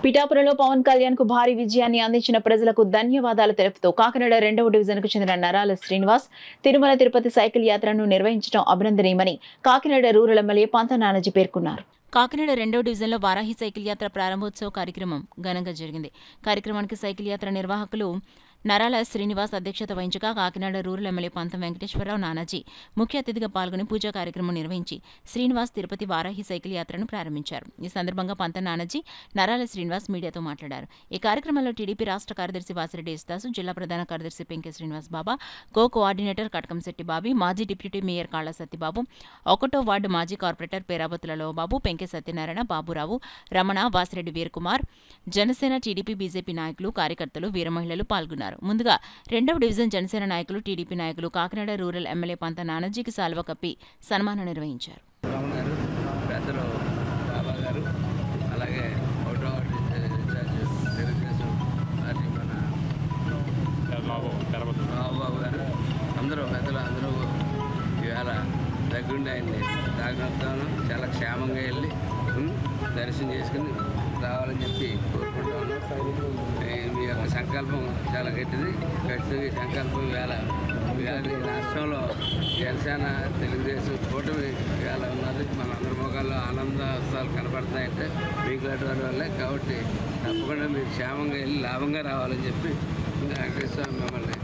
పిఠాపురంలో పవన్ కళ్యాణ్ కు భారీ విజయాన్ని అందించిన ప్రజలకు ధన్యవాదాలు తెలుపుతూ కాకినాడ 2వ డివిజన్ కు చెందిన నరాల శ్రీనివాస్ తిరుమల తిరుపతి సైకిల్ యాత్రను నిర్వహించడం అభినందనీయమని కాకినాడ రూరల్ ఎమ్మెల్యే పంత నానాజీ పేర్కొన్నారు. కాకినాడ 2వ డివిజన్లో వారాహి సైకిల్ యాత్ర ప్రారంభోత్సవ కార్యక్రమం ఘనంగా జరిగింది. కార్యక్రమానికి సైకిల్ యాత్ర నిర్వాహకులు నరాల శ్రీనివాస్ అధ్యక్షత వహించగా కాకినాడ రూరల్ ఎమ్మెల్యే పంతం వెంకటేశ్వరరావు నానాజీ ముఖ్య అతిథిగా పాల్గొని పూజా కార్యక్రమం నిర్వహించి శ్రీనివాస్ తిరుపతి వారాహి సైకిల్ యాత్రను ప్రారంభించారు. ఈ సందర్భంగా పంతం నానాజీ నరాల శ్రీనివాస్ మీడియాతో మాట్లాడారు. ఈ కార్యక్రమంలో టీడీపీ రాష్ట్ర కార్యదర్శి వాసిరెడ్డి యేసుదాసు, జిల్లా ప్రధాన కార్యదర్శి పెంకే శ్రీనివాస్ బాబా, కోఆర్డినేటర్ కటకంశెట్టి బాబీ, మాజీ డిప్యూటీ మేయర్ కాళ్ల సత్యబాబు, 1వ వార్డు మాజీ కార్పొరేటర్ పేరాబతులలో బాబు, పెంకే సత్యనారాయణ, బాబురావు, రమణ, వాసిరెడ్డి వీరకుమార్, జనసేన, టీడీపీ, బీజేపీ నాయకులు, కార్యకర్తలు, వీర మహిళలు పాల్గొన్నారు. ముందుగా 2వ డివిజన్ జనసేన నాయకులు, టీడీపీ నాయకులు కాకినాడ రూరల్ ఎమ్మెల్యే పంత నానాజీకి సాల్వ కప్పి సన్మానం నిర్వహించారు. అందరూ ఇవాళ దగ్గరుండి ఆయన్ని తాగినస్తాను చాలా క్షేమంగా వెళ్ళి దర్శనం చేసుకుని రావాలని చెప్పి కోరుకుంటాను. మీ యొక్క సంకల్పం చాలా గట్టిది. ఖచ్చితంగా ఈ సంకల్పం ఇవాళ రాష్ట్రంలో జనసేన, తెలుగుదేశం కూటమి ఇవాళ ఉన్నది. మన అందరి ముఖాల్లో ఆనందాలు కనపడుతున్నాయంటే మీకు వాటి వల్లే. కాబట్టి తప్పకుండా మీరు క్షేమంగా వెళ్ళి లాభంగా రావాలని చెప్పి వెంకటేశ్వర మిమ్మల్ని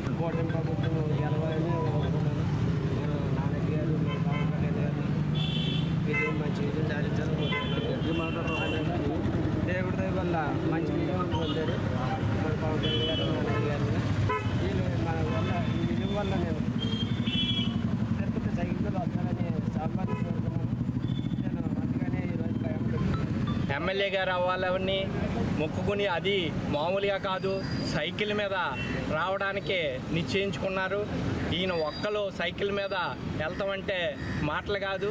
దేవుడి వల్ల మంచి విజయం పొందారు. మన పవన్ కళ్యాణ్ గారు, నాన్నగారు గారు మన వల్ల ఈ విజయం వల్ల నేను తిరుపతి సైకిల్ వస్తానని సామాన్య కోరుకున్నాను. నేను అందుకనే ఈరోజు ప్రయాణం ఎమ్మెల్యే గారు అవ్వాలని మొక్కుకుని అది మామూలుగా కాదు, సైకిల్ మీద రావడానికే నిశ్చయించుకున్నారు. ఈయన ఒక్కలో సైకిల్ మీద వెళ్తామంటే మాటలు కాదు,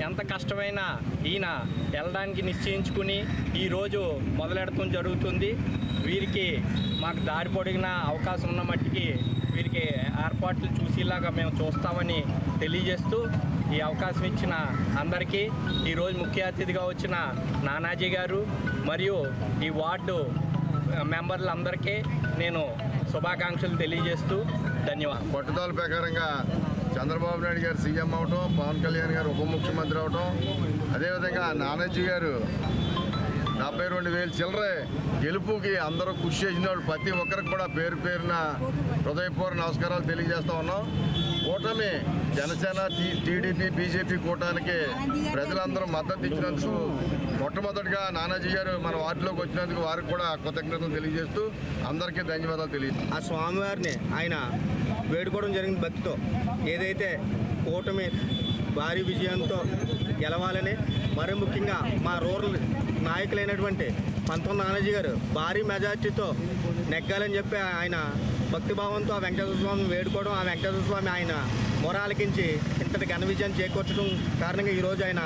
ఎంత కష్టమైనా ఈయన వెళ్ళడానికి నిశ్చయించుకుని ఈరోజు మొదలెడటం జరుగుతుంది. వీరికి మాకు దారి పొడిగిన అవకాశం ఉన్న మట్టికి వీరికి ఏర్పాట్లు చూసేలాగా మేము చూస్తామని తెలియజేస్తూ ఈ అవకాశం ఇచ్చిన అందరికీ, ఈరోజు ముఖ్య అతిథిగా వచ్చిన నానాజీ గారు మరియు ఈ వార్డు మెంబర్లందరికీ నేను శుభాకాంక్షలు తెలియజేస్తూ ధన్యవాదాలు. పట్టుదల ప్రకారంగా చంద్రబాబు నాయుడు గారు సీఎం అవటం, పవన్ కళ్యాణ్ గారు ఉప ముఖ్యమంత్రి అవటం, అదేవిధంగా నానాజీ గారు 72,000 చిల్లరే గెలుపుకి అందరూ కృషి చేసిన వాళ్ళు ప్రతి ఒక్కరికి కూడా పేరు పేరున హృదయపూర్వక నమస్కారాలు తెలియజేస్తూ ఉన్నాం. కూటమి జనసేన, టీడీపీ, బీజేపీ కూటానికి ప్రజలందరూ మద్దతు ఇచ్చినందుకు మొట్టమొదటిగా నానాజీ గారు మన వార్డులోకి వచ్చినందుకు వారికి కూడా కృతజ్ఞతలు తెలియజేస్తూ అందరికీ ధన్యవాదాలు తెలియజేస్తాం. ఆ స్వామివారిని ఆయన వేడుకోవడం జరిగింది భక్తితో. ఏదైతే కూటమి భారీ విజయంతో గెలవాలని, మరీ ముఖ్యంగా మా రూరల్ నాయకులైనటువంటి పంతం నానాజీ గారు భారీ మెజార్టీతో నెగ్గాలని చెప్పి ఆయన భక్తిభావంతో ఆ వెంకటేశ్వర స్వామిని వేడుకోవడం, ఆ వెంకటేశ్వర స్వామి ఆయన మొరాలకించి ఇంతటి ఘన విజయాన్ని చేకూర్చడం కారణంగా ఈరోజు ఆయన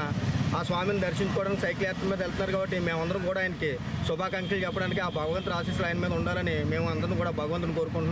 ఆ స్వామిని దర్శించుకోవడానికి సైకిల్ యాత్ర మీద వెళ్తున్నారు. కాబట్టి మేమందరం కూడా ఆయనకి శుభాకాంక్షలు చెప్పడానికి ఆ భగవంతుడి ఆశీస్సులు ఆయన మీద ఉండాలని మేము అందరం కూడా భగవంతుని కోరుకుంటున్నాం.